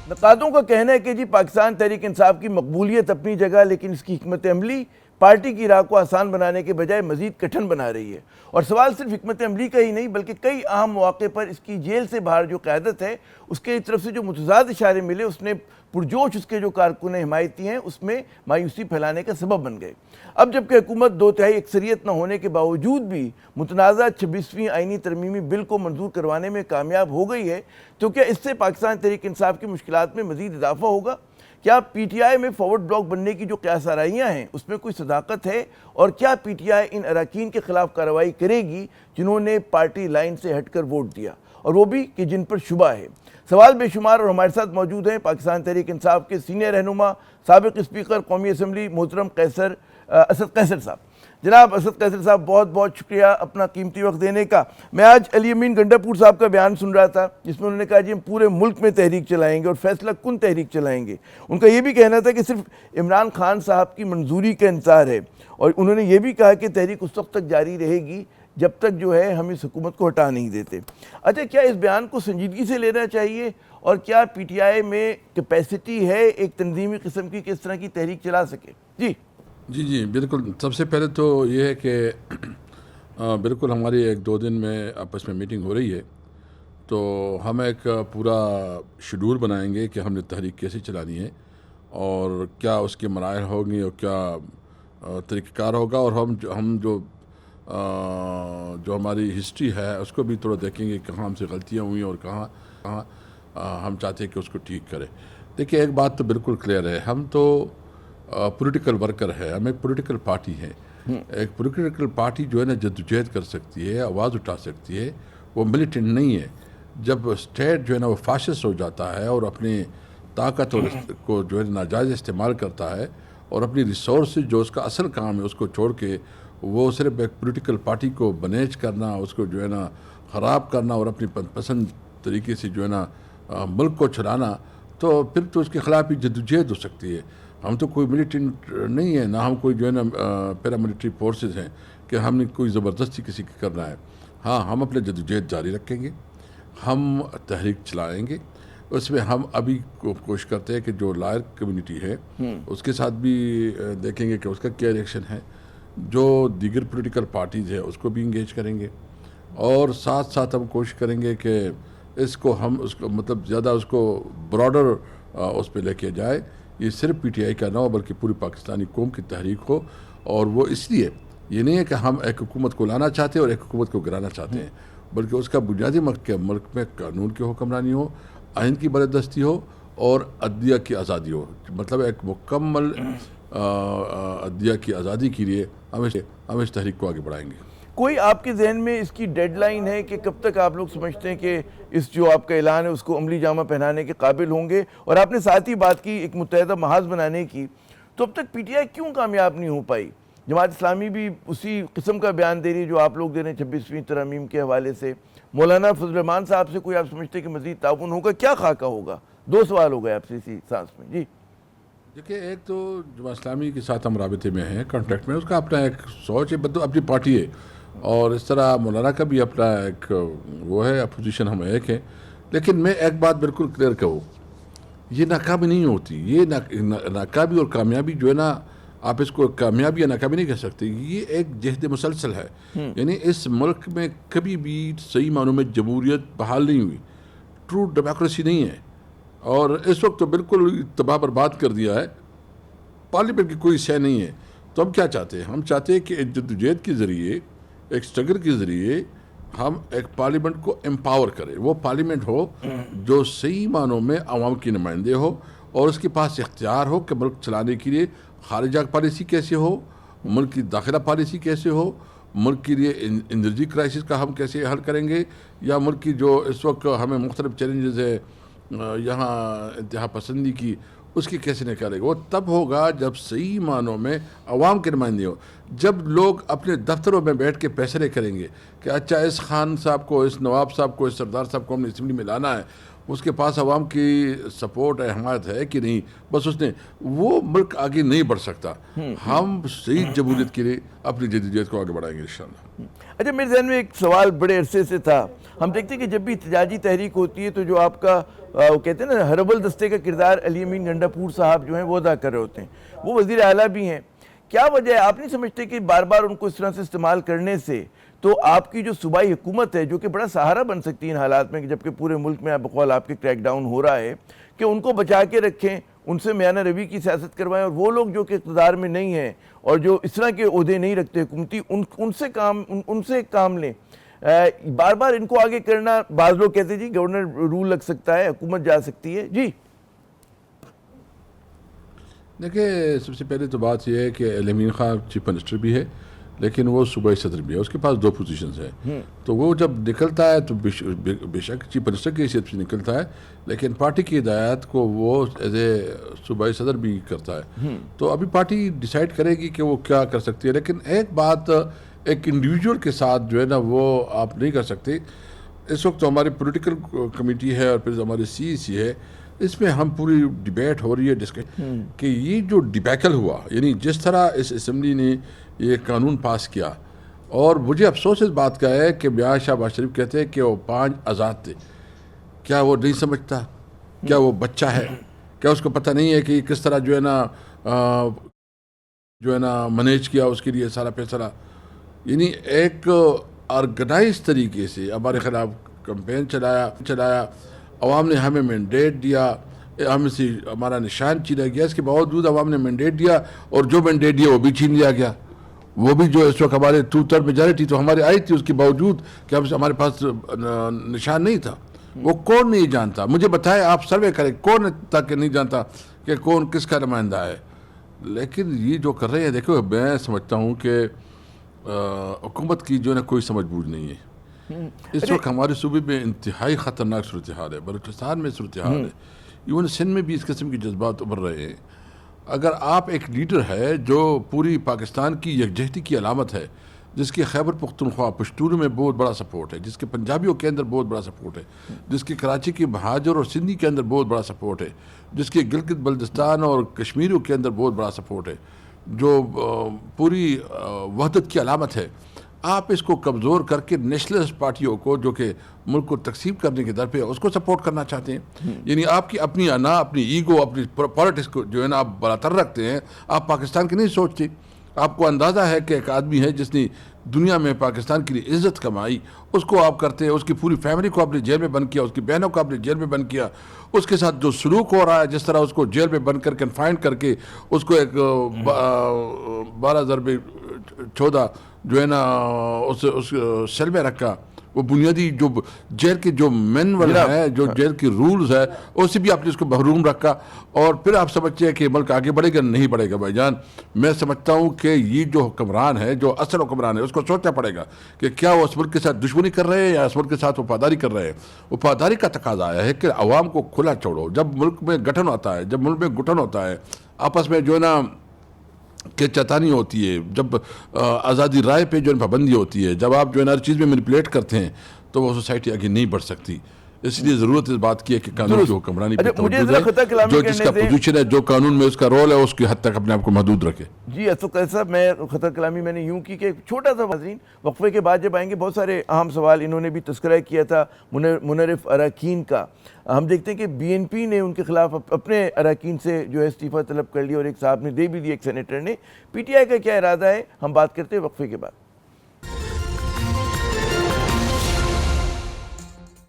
نقادوں کا کہنا ہے کہ جی پاکستان تحریک انصاف کی مقبولیت اپنی جگہ، لیکن اس کی حکمت عملی پارٹی کی راہ کو آسان بنانے کے بجائے مزید کٹھن بنا رہی ہے۔ اور سوال صرف حکمت عملی کا ہی نہیں بلکہ کئی اہم مواقع پر اس کی جیل سے باہر جو قیادت ہے اس کے طرف سے جو متضاد اشارے ملے، اس نے پرجوش اس کے جو کارکن حمایتی ہیں اس میں مایوسی پھیلانے کا سبب بن گئے۔ اب جبکہ حکومت 2/3 اکثریت نہ ہونے کے باوجود بھی متنازع 26ویں آئینی ترمیمی بل کو منظور کروانے میں کامیاب ہو گئی ہے، تو کیا اس سے پاکستان تحریک انصاف کی مشکلات میں مزید اضافہ ہوگا؟ کیا پی ٹی آئی میں فارورڈ بلاک بننے کی جو قیاس آرائیاں ہیں اس میں کوئی صداقت ہے؟ اور کیا پی ٹی آئی ان اراکین کے خلاف کارروائی کرے گی جنہوں نے پارٹی لائن سے ہٹ کر ووٹ دیا، اور وہ بھی کہ جن پر شبہ ہے؟ سوال بے شمار، اور ہمارے ساتھ موجود ہیں پاکستان تحریک انصاف کے سینئر رہنما، سابق اسپیکر قومی اسمبلی محترم اسد قیصر صاحب۔ جناب اسد قیصر صاحب، بہت بہت شکریہ اپنا قیمتی وقت دینے کا۔ میں آج علی امین گنڈا پور صاحب کا بیان سن رہا تھا جس میں انہوں نے کہا جی ہم پورے ملک میں تحریک چلائیں گے اور فیصلہ کن تحریک چلائیں گے۔ ان کا یہ بھی کہنا تھا کہ صرف عمران خان صاحب کی منظوری کا انتظار ہے، اور انہوں نے یہ بھی کہا کہ تحریک اس وقت تک جاری رہے گی جب تک جو ہے ہم اس حکومت کو ہٹا نہیں دیتے۔ اچھا، کیا اس بیان کو سنجیدگی سے لینا چاہیے؟ اور کیا پی ٹی آئی میں کیپیسٹی ہے ایک تنظیمی قسم کی کہ اس طرح کی تحریک چلا سکے؟ جی بالکل۔ سب سے پہلے تو یہ ہے کہ بالکل ہماری 1-2 دن میں آپس میں میٹنگ ہو رہی ہے، تو ہم ایک پورا شیڈول بنائیں گے کہ ہم نے تحریک کیسے چلانی ہے اور کیا اس کے مراحل ہوں گے اور کیا طریقہ کار ہوگا، اور ہم جو ہماری ہسٹری ہے اس کو بھی تھوڑا دیکھیں گے، کہاں ہم سے غلطیاں ہوئیں اور کہاں ہم چاہتے ہیں کہ اس کو ٹھیک کریں۔ دیکھیے، ایک بات تو بالکل کلیئر ہے، ہم تو پولیٹیکل ورکر ہے، ہم ایک پولیٹیکل پارٹی ہے۔ ایک پولیٹیکل پارٹی جو ہے نا جدوجہد کر سکتی ہے، آواز اٹھا سکتی ہے، وہ ملیٹنٹ نہیں ہے۔ جب اسٹیٹ جو ہے نا وہ فاشسٹ ہو جاتا ہے اور اپنی طاقت کو جو ہے ناجائز استعمال کرتا ہے اور اپنی ریسورسز جو اس کا اصل کام ہے اس کو چھوڑ کے وہ صرف ایک پولیٹیکل پارٹی کو مینیج کرنا، اس کو جو ہے نا خراب کرنا اور اپنی پسند طریقے سے جو ہے نا ملک کو چلانا، تو پھر تو اس کے خلاف بھی جدوجہد ہو سکتی ہے۔ ہم تو کوئی ملیٹنٹ نہیں ہے، نہ ہم کوئی جو ہے نا پیراملٹری فورسز ہیں کہ ہم نے کوئی زبردستی کسی کی کرنا ہے۔ ہاں، ہم اپنے جدوجہد جاری رکھیں گے، ہم تحریک چلائیں گے۔ اس میں ہم ابھی کوشش کرتے ہیں کہ جو لائر کمیونٹی ہے اس کے ساتھ بھی دیکھیں گے کہ اس کا کیا ریئیکشن ہے، جو دیگر پولیٹیکل پارٹیز ہے اس کو بھی انگیج کریں گے، اور ساتھ ساتھ ہم کوشش کریں گے کہ اس کو مطلب زیادہ اس کو براڈر اس پہ لے کے جائے۔ یہ صرف پی ٹی آئی کا نہ ہو بلکہ پوری پاکستانی قوم کی تحریک ہو، اور وہ اس لیے یہ نہیں ہے کہ ہم ایک حکومت کو لانا چاہتے ہیں اور ایک حکومت کو گرانا چاہتے ہیں، بلکہ اس کا بنیادی مقصد کہ ملک میں قانون کی حکمرانی ہو، آئین کی بالادستی ہو اور عدلیہ کی آزادی ہو۔ مطلب ایک مکمل عدلیہ کی آزادی کے لیے ہم اس تحریک کو آگے بڑھائیں گے۔ کوئی آپ کے ذہن میں اس کی ڈیڈ لائن ہے کہ کب تک آپ لوگ سمجھتے ہیں کہ اس جو آپ کا اعلان ہے اس کو عملی جامہ پہنانے کے قابل ہوں گے؟ اور آپ نے ساتھ ہی بات کی ایک متحدہ محاذ بنانے کی، تو اب تک پی ٹی آئی کیوں کامیاب نہیں ہو پائی؟ جماعت اسلامی بھی اسی قسم کا بیان دے رہی ہے جو آپ لوگ دے رہے ہیں 26ویں ترمیم کے حوالے سے۔ مولانا فضل الرحمان صاحب سے کوئی آپ سمجھتے ہیں کہ مزید تعاون ہوگا؟ کیا خاکہ ہوگا؟ 2 سوال ہو گئے آپ سے اسی سانس میں۔ دیکھیں، ایک تو جماعت اسلامی کے ساتھ ہم رابطے میں ہیں، کانٹیکٹ میں، اس کا اپنا ایک سوچ ہے، اپنی پارٹی ہے، اور اس طرح مولانا کا بھی اپنا ایک وہ ہے، اپوزیشن ہم ایک ہے۔ لیکن میں ایک بات بالکل کلیئر کہوں، یہ ناکامی نہیں ہوتی، یہ ناکامی اور کامیابی جو ہے نا، آپ اس کو کامیابی یا ناکامی نہیں کہہ سکتے، یہ ایک جہد مسلسل ہے۔ یعنی اس ملک میں کبھی بھی صحیح معنوں میں جمہوریت بحال نہیں ہوئی، ٹرو ڈیموکریسی نہیں ہے، اور اس وقت تو بالکل تباہ برباد کر دیا ہے، پارلیمنٹ کی کوئی شے نہیں ہے۔ تو ہم کیا چاہتے ہیں؟ ہم چاہتے ہیں کہ ایک جدوجہد کے ذریعے، ایک اسٹرگل کے ذریعے ہم ایک پارلیمنٹ کو امپاور کریں۔ وہ پارلیمنٹ ہو جو صحیح معنوں میں عوام کی نمائندے ہو، اور اس کے پاس اختیار ہو کہ ملک چلانے کے لیے خارجہ پالیسی کیسے ہو، ملک کی داخلہ پالیسی کیسے ہو، ملک کے لیے انرجی کرائسس کا ہم کیسے حل کریں گے، یا ملک کی جو اس وقت ہمیں مختلف چیلنجز ہے یہاں انتہا پسندی کی، اس کی کیسے نکالے گا؟ وہ تب ہوگا جب صحیح معنوں میں عوام کے نمائندے ہو، جب لوگ اپنے دفتروں میں بیٹھ کے فیصلے کریں گے کہ اچھا اس خان صاحب کو، اس نواب صاحب کو، اس سردار صاحب کو ہم نے اسمبلی میں لانا ہے، اس کے پاس عوام کی سپورٹ ہے، حمایت ہے کہ نہیں، بس اس نے وہ ملک آگے نہیں بڑھ سکتا۔ ہم صحیح جمہوریت کے لیے اپنی جدوجہد کو آگے بڑھائیں گے انشاءاللہ۔ اچھا، میرے ذہن میں ایک سوال بڑے عرصے سے تھا، ہم دیکھتے ہیں کہ جب بھی احتجاجی تحریک ہوتی ہے تو جو آپ کا وہ کہتے ہیں نا ہربل دستے کا کردار علی امین گنڈا پور صاحب جو ہیں وہ ادا کر رہے ہوتے ہیں، وہ وزیر اعلیٰ بھی ہیں. کیا وجہ ہے؟ آپ نہیں سمجھتے کہ بار بار ان کو اس طرح سے استعمال کرنے سے تو آپ کی جو صوبائی حکومت ہے جو کہ بڑا سہارا بن سکتی ہے ان حالات میں، جبکہ پورے ملک میں بقول آپ کے کریک ڈاؤن ہو رہا ہے، کہ ان کو بچا کے رکھیں، ان سے میانہ روی کی سیاست کروائیں، اور وہ لوگ جو کہ اقتدار میں نہیں ہیں اور جو اس طرح کے عہدے نہیں رکھتے حکومتی، ان سے کام لیں. بار بار ان کو آگے کرنا، بعض لوگ کہتے ہیں جی گورنر رول لگ سکتا ہے، حکومت جا سکتی ہے. جی دیکھیں، سب سے پہلے تو بات یہ ہے کہ علی امین خان چیف منسٹر بھی ہے لیکن وہ صوبائی صدر بھی ہے، اس کے پاس 2 پوزیشنز ہیں. تو وہ جب نکلتا ہے تو بے شک چیف منسٹر کی حیثیت سے نکلتا ہے، لیکن پارٹی کی ہدایات کو وہ ایز اے صوبائی صدر بھی کرتا ہے. تو ابھی پارٹی ڈیسائیڈ کرے گی کہ وہ کیا کر سکتی ہے، لیکن ایک بات ایک انڈیویجول کے ساتھ جو ہے نا وہ آپ نہیں کر سکتے. اس وقت ہماری پولیٹیکل کمیٹی ہے اور پھر ہماری سی ہے، اس میں ہم پوری ڈیبیٹ ہو رہی ہے کہ یہ جو ڈیبیکل ہوا، یعنی جس طرح اس اسمبلی نے یہ قانون پاس کیا، اور مجھے افسوس اس بات کا ہے کہ میاں شہباز شریف کہتے ہیں کہ وہ 5 آزاد تھے. کیا وہ نہیں سمجھتا؟ کیا وہ بچہ ہے؟ کیا اس کو پتہ نہیں ہے کہ کس طرح جو ہے نا مینیج کیا اس کے لیے سارا فیصلہ؟ یعنی ایک آرگنائز طریقے سے ہمارے خلاف کمپین چلایا، عوام نے ہمیں مینڈیٹ دیا، ہم سے ہمارا نشان چھینا گیا، اس کے باوجود عوام نے مینڈیٹ دیا، اور جو مینڈیٹ دیا وہ بھی چھین لیا گیا. وہ بھی جو اس وقت ہمارے 2/3 میجارٹی تو ہماری آئی تھی، اس کے باوجود کہ ہمارے پاس نشان نہیں تھا. وہ کون نہیں جانتا؟ مجھے بتائیں، آپ سروے کریں، کون تک نہیں جانتا کہ کون کس کا نمائندہ ہے؟ لیکن یہ جو کر رہے ہیں، دیکھو میں سمجھتا ہوں کہ حکومت کی جو ہے نا کوئی سمجھ بوجھ نہیں ہے. اس وقت ہمارے صوبے میں انتہائی خطرناک صورتحال ہے، بلوچستان میں صورتحال ہے، ایون سندھ میں بھی اس قسم کے جذبات ابھر رہے ہیں. اگر آپ ایک لیڈر ہے جو پوری پاکستان کی یکجہتی کی علامت ہے، جس کے خیبر پختونخوا پشتونوں میں بہت بڑا سپورٹ ہے، جس کے پنجابیوں کے اندر بہت بڑا سپورٹ ہے، جس کے کراچی کے مہاجر اور سندھی کے اندر بہت بڑا سپورٹ ہے، جس کے گلگت بلتستان اور کشمیریوں کے اندر بہت بڑا سپورٹ ہے، جو پوری وحدت کی علامت ہے، آپ اس کو کمزور کر کے نیشنلسٹ پارٹیوں کو جو کہ ملک کو تقسیم کرنے کے در پہ اس کو سپورٹ کرنا چاہتے ہیں. یعنی آپ کی اپنی انا، اپنی ایگو، اپنی پالیٹکس کو جو ہے نا آپ براتر رکھتے ہیں، آپ پاکستان کی نہیں سوچتے. آپ کو اندازہ ہے کہ ایک آدمی ہے جس نے دنیا میں پاکستان کے لیے عزت کمائی، اس کو آپ کرتے ہیں، اس کی پوری فیملی کو آپ نے جیل میں بند کیا، اس کی بہنوں کو آپ نے جیل میں بند کیا، اس کے ساتھ جو سلوک ہو رہا ہے، جس طرح اس کو جیل میں بند کر کنفائنڈ کر کے اس کو ایک 12 ضرب 14 جو ہے نا اس سیل میں رکھا. وہ بنیادی جو جیل کے جو مینول ہے، جو جیل کی رولز ہے، اس سے بھی آپ نے اس کو محروم رکھا. اور پھر آپ سمجھتے ہیں کہ ملک آگے بڑھے گا؟ نہیں بڑھے گا بھائی جان. میں سمجھتا ہوں کہ یہ جو حکمران ہے، جو اصل حکمران ہے، اس کو سوچنا پڑے گا کہ کیا وہ اس ملک کے ساتھ دشمنی کر رہے ہیں یا اس ملک کے ساتھ وفاداری کر رہے ہیں. وفاداری کا تقاضا ہے کہ عوام کو کھلا چھوڑو. جب ملک میں گٹھن ہوتا ہے، جب ملک میں گٹھن ہوتا ہے، آپس میں جو ہے نا کہ چتانی ہوتی ہے، جب آزادی رائے پہ جو پابندی ہوتی ہے، جب آپ جو ہے ہر چیز میں مینیپولیٹ کرتے ہیں، تو وہ سوسائٹی آگے نہیں بڑھ سکتی. اس لیے ضرورت اس بات کی ہے کہ قانون کی حکمرانی پہ توجہ دے، جو جس کا پوزیشن ہے، جو قانون میں اس کا رول ہے، اس کی حد تک اپنے آپ کو محدود رکھے. جی اسد صاحب، میں خطر کلامی میں نے یوں کی کہ چھوٹا سا وزین وقفے کے بعد جب آئیں گے، بہت سارے اہم سوال انہوں نے بھی تذکرہ کیا تھا منرف اراکین کا. ہم دیکھتے ہیں کہ بی این پی نے ان کے خلاف اپنے اراکین سے جو ہے استعفیٰ طلب کر لیا، اور ایک صاحب نے دے بھی دی، ایک سینیٹر نے. پی ٹی آئی کا کیا ارادہ ہے؟ ہم بات کرتے ہیں وقفے کے بعد.